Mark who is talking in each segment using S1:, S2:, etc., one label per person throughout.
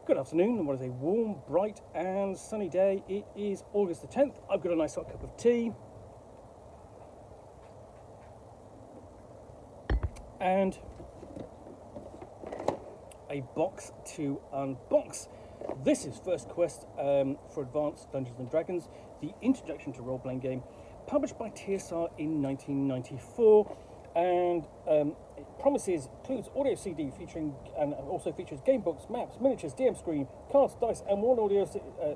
S1: Good afternoon, and what is a warm, bright and sunny day. It is August the 10th. I've got a nice hot cup of tea and a box to unbox. This is First Quest for Advanced Dungeons & Dragons, the introduction to role-playing game, published by TSR in 1994, and it includes audio CD featuring, and also features game books, maps, miniatures, DM screen, cards, dice, and one audio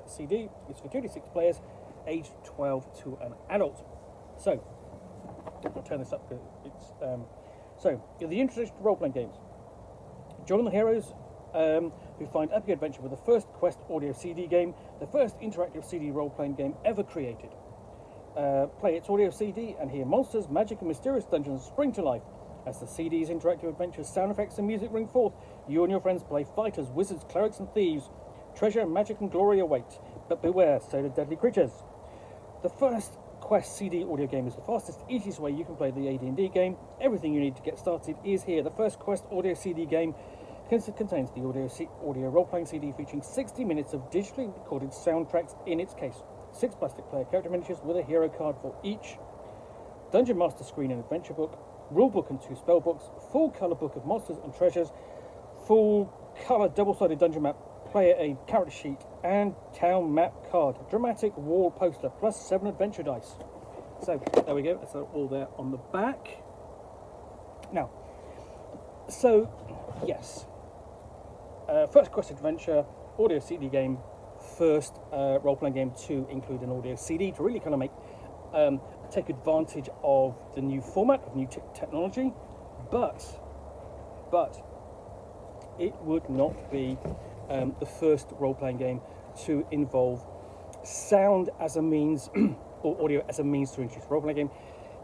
S1: CD. It's for 2 to 6 players, aged 12 to an adult. So, I'll turn this up because it's the introduction to role-playing games. Join the heroes who find epic adventure with the First Quest audio CD game, the first interactive CD role-playing game ever created. Play its audio CD and hear monsters, magic and mysterious dungeons spring to life. As the CD's interactive adventures, sound effects and music ring forth, you and your friends play fighters, wizards, clerics and thieves. Treasure, magic and glory await, but beware, so do deadly creatures. The First Quest CD audio game is the fastest, easiest way you can play the AD&D game. Everything you need to get started is here. The First Quest audio CD game contains the audio role-playing CD featuring 60 minutes of digitally recorded soundtracks in its case, 6 plastic player character miniatures with a hero card for each, Dungeon Master screen and adventure book, rulebook and 2 spell books, full colour book of monsters and treasures, full colour double-sided dungeon map, player aid character sheet, and town map card, dramatic wall poster, plus 7 adventure dice. So there we go. That's all there on the back. Now, so yes, First Quest Adventure audio CD game, first role-playing game to include an audio CD to really kind of make take advantage of the new format, of new technology, but it would not be the first role-playing game to involve sound as a means or audio as a means to introduce a role-playing game.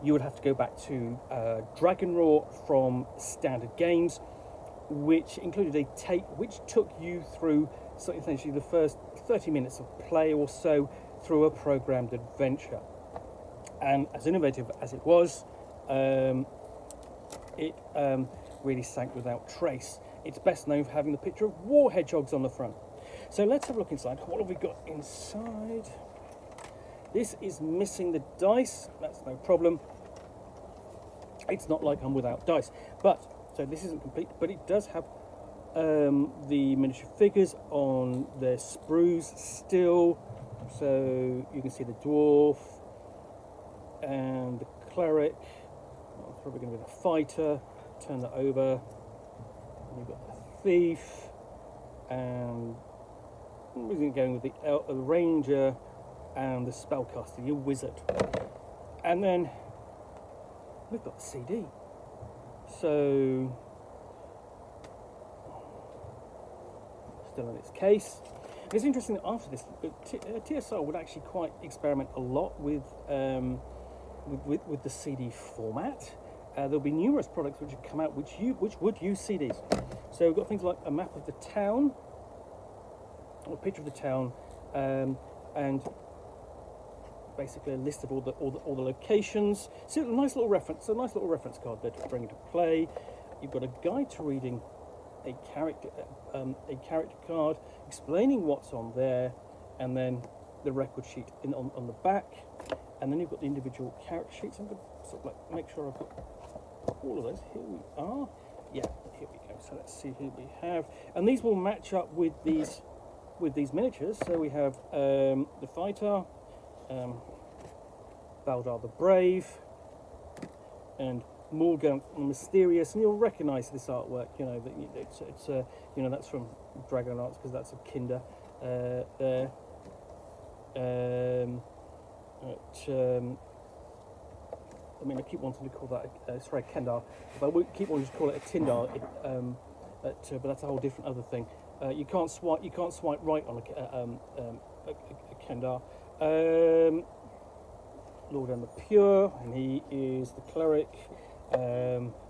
S1: You would have to go back to Dragon Roar from Standard Games, which included a tape which took you through essentially the first 30 minutes of play or so through a programmed adventure. And as innovative as it was, it really sank without trace. It's best known for having the picture of war hedgehogs on the front. So let's have a look inside. What have we got inside? This is missing the dice. That's no problem. It's not like I'm without dice. So this isn't complete, but it does have the miniature figures on their sprues still. So you can see the dwarf and the cleric. That's probably going to be the fighter. Turn that over. And you've got the thief, and we're going with the ranger and the spellcaster, your wizard. And then we've got the CD. So still in its case. And it's interesting that after this, TSR would actually quite experiment a lot with the CD format. There'll be numerous products which have come out which would use CDs. So we've got things like a map of the town, or a picture of the town, and basically a list of all the locations. So a nice little reference card there to bring into play. You've got a guide to reading a character card, explaining what's on there, and then the record sheet on the back, and then you've got the individual character sheets. I'm going to sort of like make sure I've got all of those. Here we are. Yeah, here we go. So let's see who we have, and these will match up with these miniatures. So we have the fighter, Baldar the Brave, and Morgan the Mysterious, and you'll recognise this artwork. You know that it's that's from Dragon Arts because that's a Kinder there. I keep wanting to call that sorry, Kendar, but I won't keep wanting to call it a Tindar. But that's a whole different other thing. You can't swipe right on a Kendar. Lord and the Pure, and he is the cleric.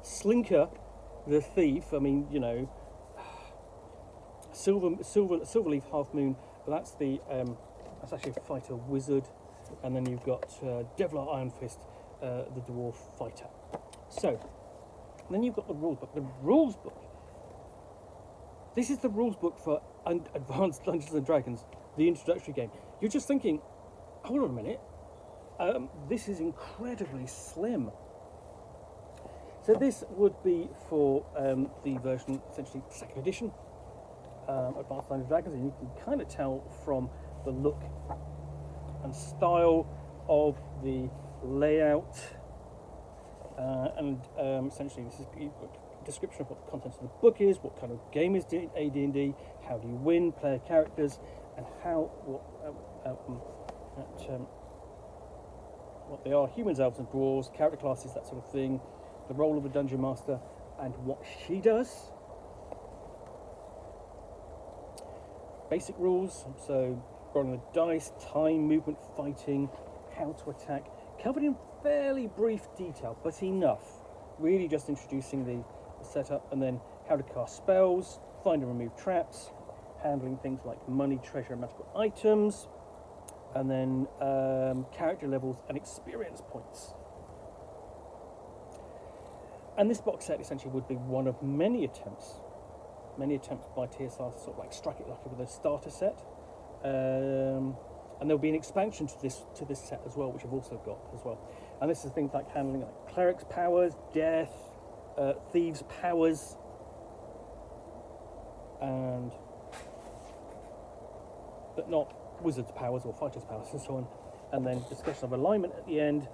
S1: Slinker, the thief. I mean, Silverleaf Half Moon. But that's actually a fighter wizard. And then you've got Devlar Iron Fist, the dwarf fighter. So then you've got the rules book. The rules book This is the rules book for Advanced Dungeons and Dragons, the introductory game. You're just thinking, hold on a minute, this is incredibly slim. So this would be for the version, essentially second edition, Advanced Dungeons and Dragons, and you can kind of tell from the look and style of the layout, and essentially this is a description of what the contents of the book is, what kind of game is AD&D, how do you win, player characters, and what they are, humans, elves and dwarves, character classes, that sort of thing, the role of a dungeon master, and what she does. Basic rules, so rolling the dice, time, movement, fighting, how to attack, covered in fairly brief detail, but enough. Really just introducing the setup, and then how to cast spells, find and remove traps, handling things like money, treasure, and magical items, and then character levels and experience points. And this box set essentially would be one of many attempts by TSR to sort of like strike it lucky with a starter set. And there'll be an expansion to this set as well, which I've also got as well. And this is things like handling like clerics' powers, death, thieves' powers, but not wizards' powers or fighters' powers and so on. And then discussion of alignment at the end,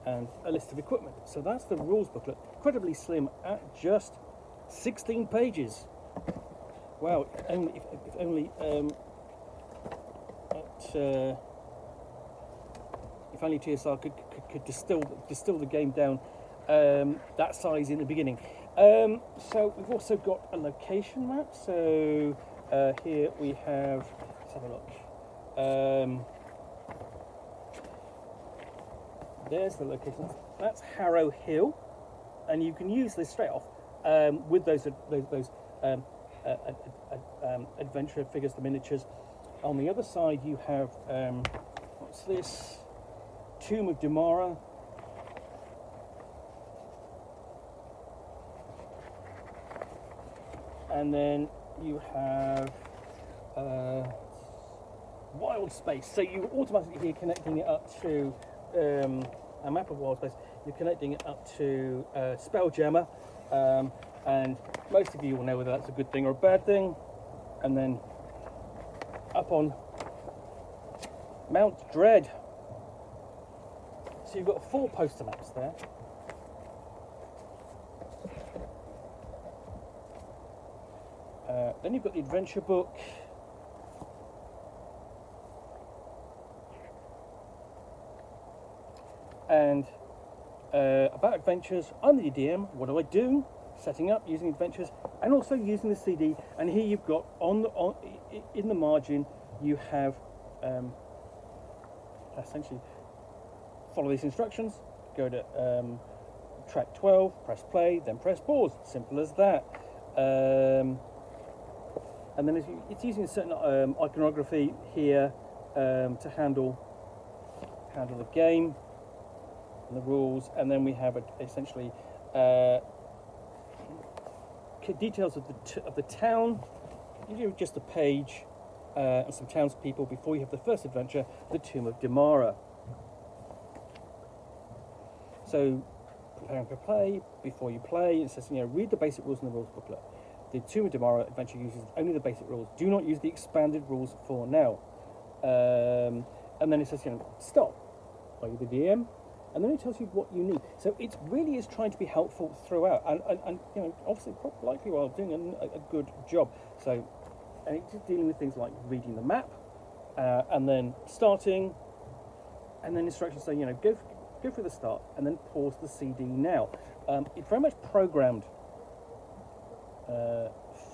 S1: and a list of equipment. So that's the rules booklet, incredibly slim at just 16 pages. Wow, if only TSR could distill the game down that size in the beginning. So we've also got a location map. So here we have, let's have a look. There's the location. That's Harrow Hill, and you can use this straight off with those adventure figures, the miniatures. On the other side, you have what's this? Tomb of Damara. And then you have Wild Space. So you automatically here connecting it up to a map of Wild Space. You're connecting it up to Spelljammer, and most of you will know whether that's a good thing or a bad thing. And then up on Mount Dread. So you've got 4 poster maps there. Then you've got the adventure book. And about adventures, I'm the DM. What do I do? Setting up, using adventures, and also using the CD. And here you've got in the margin, you have essentially follow these instructions. Go to track 12, press play, then press pause. Simple as that. And then it's using a certain iconography here to handle the game and the rules. And then we have essentially details of the town. You do just a page and some townspeople before you have the first adventure, the Tomb of Damara. So preparing for play, before you play, it says, read the basic rules in the rules booklet. The Tomb of Damara adventure uses only the basic rules. Do not use the expanded rules for now. And then it says, stop. Are you the DM? And then it tells you what you need. So it really is trying to be helpful throughout, and obviously likely while doing a good job. So, and it's just dealing with things like reading the map, and then starting, and then instructions saying, go for the start, and then pause the CD now. It's very much programmed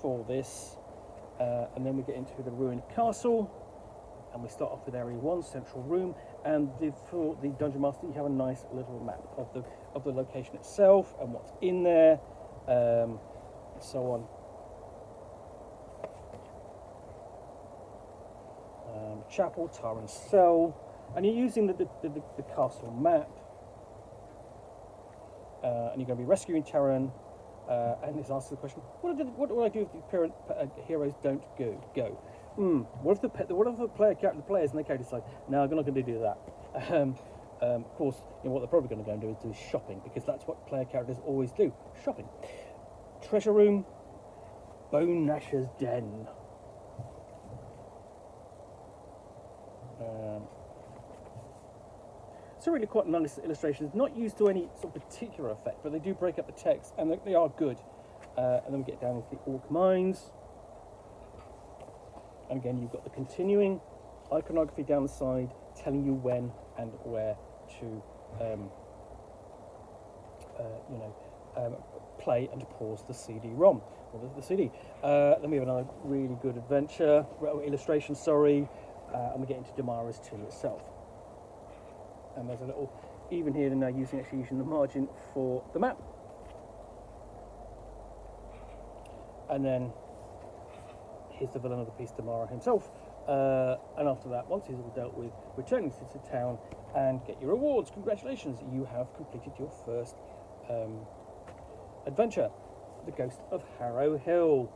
S1: for this, and then we get into the ruined castle, and we start off with Area 1, central room, and for the Dungeon Master, you have a nice little map of the location itself and what's in there, and so on. Chapel, tower, and cell, and you're using the castle map, and you're going to be rescuing Taran and it's asking the question: what do I do if the parent heroes don't go? What if the players and their characters decide, no, I'm not going to do that? Of course, what they're probably going to go and do is shopping, because that's what player characters always do: shopping. Treasure room, Bone Gnasher's Den. It's really quite nice illustrations, not used to any sort of particular effect, but they do break up the text, and they are good. And then we get down into the Orc Mines. And again, you've got the continuing iconography down the side, telling you when and where to, play and pause the CD-ROM, or the CD. Then we have another really good adventure, illustration, and we get into Damara's Till itself. And there's a little, even here, now using the margin for the map. And then here's the villain of the piece, Damara himself. And after that, once he's all dealt with, returning to town and get your rewards. Congratulations, you have completed your first adventure, The Ghost of Harrow Hill.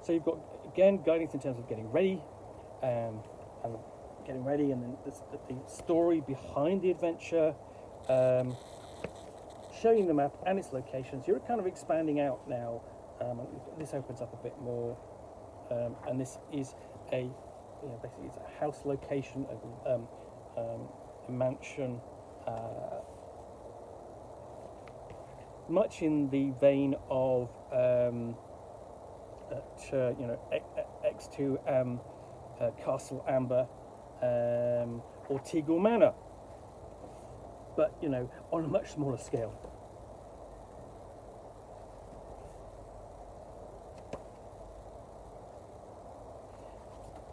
S1: So you've got, again, guidance in terms of getting ready, and then the story behind the adventure, showing the map and its locations. You're kind of expanding out now. This opens up a bit more, and this is basically it's a house location, a mansion, much in the vein of X2 Castle Amber, or Teagle Manor, but on a much smaller scale.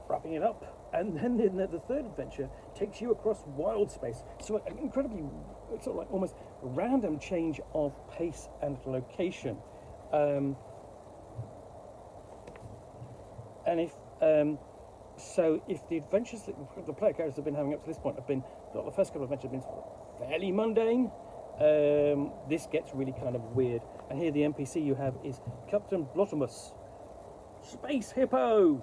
S1: Wrapping it up, and then the third adventure takes you across wild space. So an incredibly sort of like almost random change of pace and location. And if the adventures that the player characters have been having up to this point have been, the first couple of adventures have been sort of fairly mundane, this gets really kind of weird. And here the NPC you have is Captain Blottomus, Space Hippo.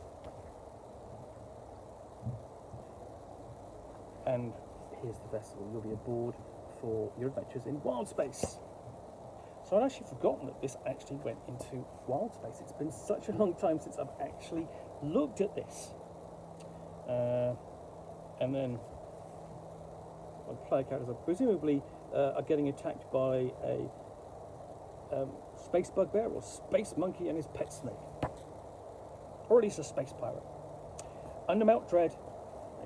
S1: And here's the vessel you'll be aboard for your adventures in wild space. So I'd actually forgotten that this actually went into wild space. It's been such a long time since I've actually looked at this. And then my player characters are presumably are getting attacked by a space bugbear or space monkey and his pet snake, or at least a space pirate. Under Mount Dread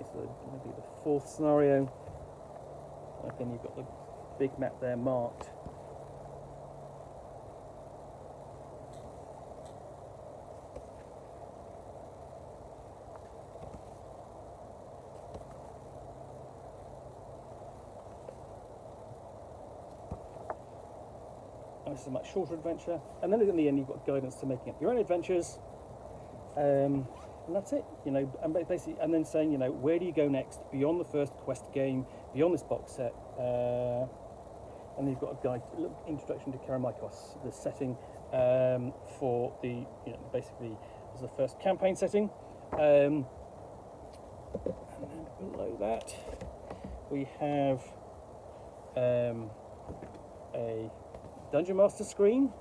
S1: is going to be the fourth scenario. Again, you've got the big map there marked. This is a much shorter adventure, and then in the end you've got guidance to making up your own adventures, and that's it, and basically, and then saying, where do you go next beyond the first quest game, beyond this box set, and then you've got a guide, a little introduction to Karameikos, the setting for the, basically as the first campaign setting, and then below that we have a Dungeon Master screen.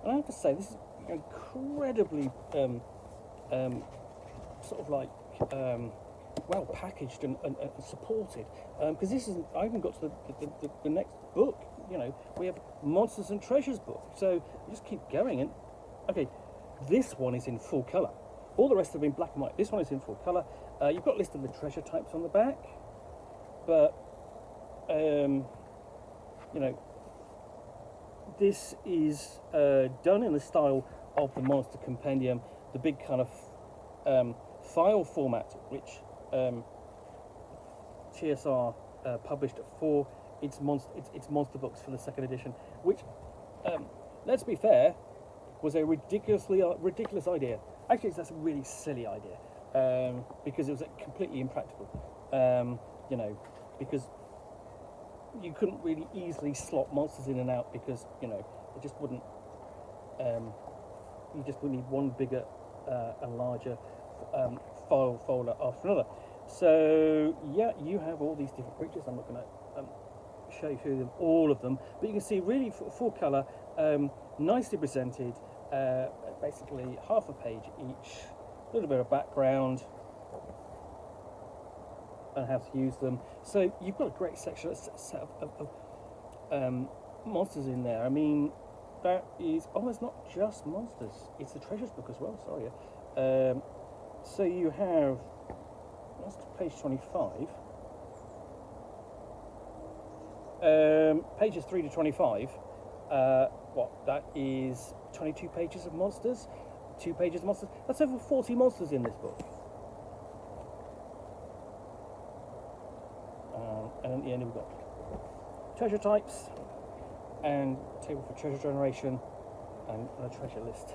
S1: And I have to say, this is incredibly sort of like well packaged and supported, because this isn't, I haven't got to the next book. We have Monsters and Treasures book, so we just keep going. And okay, this one is in full colour. All the rest have been black and white. This one is in full colour. You've got a list of the treasure types on the back, but this is done in the style of the Monster Compendium, the big kind of file format which TSR published for its monster books for the second edition, which, let's be fair, was a ridiculous idea. Actually, that's a really silly idea, because it was completely impractical. You know, because you couldn't really easily slot monsters in and out because, you know, it just wouldn't. You just would need one bigger and larger file folder after another. So yeah, you have all these different creatures. I'm not going to show you through them, all of them, but you can see really full colour, nicely presented. Basically half a page each, a little bit of background and how to use them. So you've got a great section, set of monsters in there. I mean, that is almost not just monsters, it's the treasures book as well, sorry. So you have, that's page 25, pages 3 to 25, that is 22 pages of monsters, 2 pages of monsters, that's over 40 monsters in this book. And at the end we've got treasure types, and table for treasure generation, and a treasure list.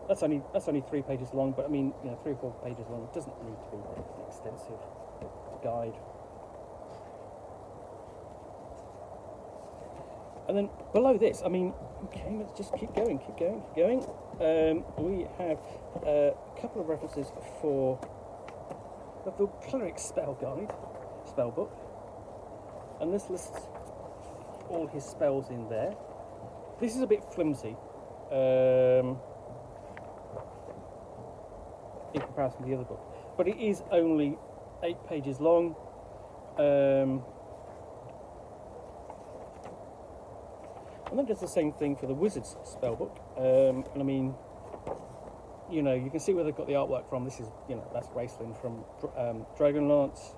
S1: That's only 3 pages long, but I mean, you know, 3 or 4 pages long. It doesn't need to be an extensive guide. And then below this, I mean, okay, let's just keep going. We have a couple of references for the cleric spell guide, spell book. And this lists all his spells in there. This is a bit flimsy in comparison to the other book, but it is only 8 pages long. And then does the same thing for the Wizard's spell book. And I mean, you know, you can see where they've got the artwork from. This is, you know, that's Raceland from Dragonlance.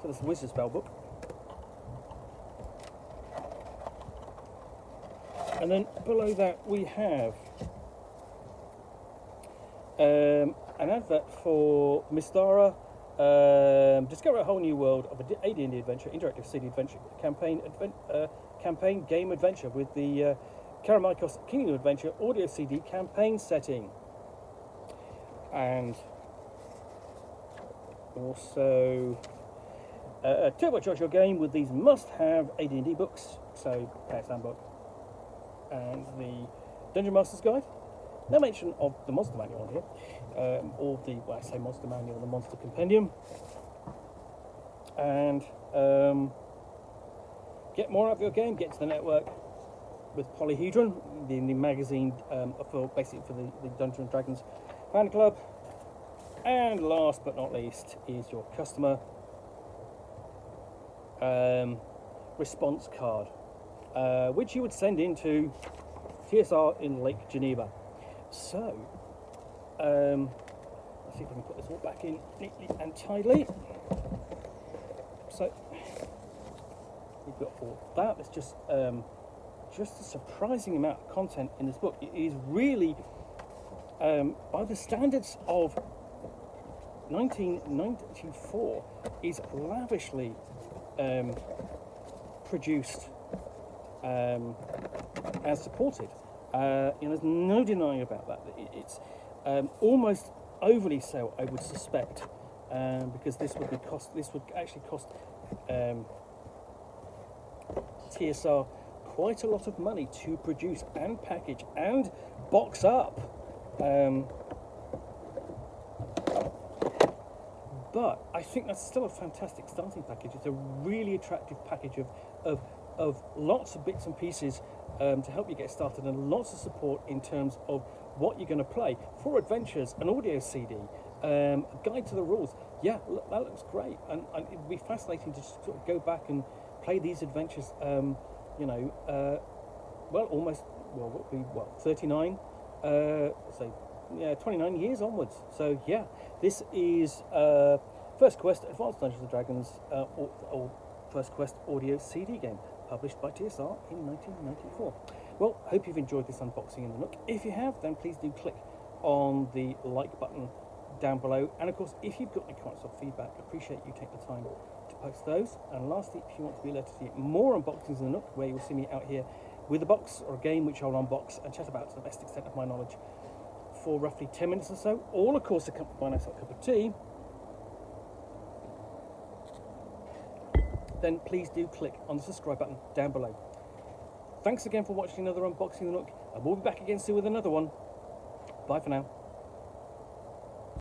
S1: So that's the Wizard's spell book. And then below that we have an advert for Mystara. Discover a whole new world of AD&D adventure, interactive CD adventure campaign game adventure with the Karamakos Kingdom Adventure audio CD campaign setting. And also turbocharge your game with these must-have AD&D books, so Player's Handbook and the Dungeon Master's Guide. No mention of the Monster Manual on here, or the, well, I say Monster Manual, the Monster Compendium. And get more out of your game, get to the network with Polyhedron, the magazine for basically for the Dungeons and Dragons fan club. And last but not least is your customer response card, which you would send into TSR in Lake Geneva. So, let's see if we can put this all back in neatly and tidily. So, we've got all that. It's just a surprising amount of content in this book. It is really, by the standards of 1994, is lavishly produced and supported. You know, there's no denying about that. It's almost overly so, I would suspect, because this would actually cost TSR quite a lot of money to produce and package and box up. But I think that's still a fantastic starting package. It's a really attractive package of lots of bits and pieces to help you get started, and lots of support in terms of what you're going to play. 4 adventures, an audio CD, a guide to the rules. Yeah, that looks great, and it'd be fascinating to sort of go back and play these adventures. You know, almost 39, so yeah, 29 years onwards. So yeah, this is First Quest Advanced Dungeons and Dragons, or First Quest audio CD game, published by TSR in 1994. Well, hope you've enjoyed this unboxing in the Nook. If you have, then please do click on the like button down below. And of course, if you've got any comments or feedback, I appreciate you take the time to post those. And lastly, if you want to be alerted to see more unboxings in the Nook, where you'll see me out here with a box or a game which I'll unbox and chat about to the best extent of my knowledge for roughly 10 minutes or so, all of course accompanied by a nice hot cup of tea, then please do click on the subscribe button down below. Thanks again for watching another unboxing of the Nook, and we'll be back again soon with another one. Bye for now.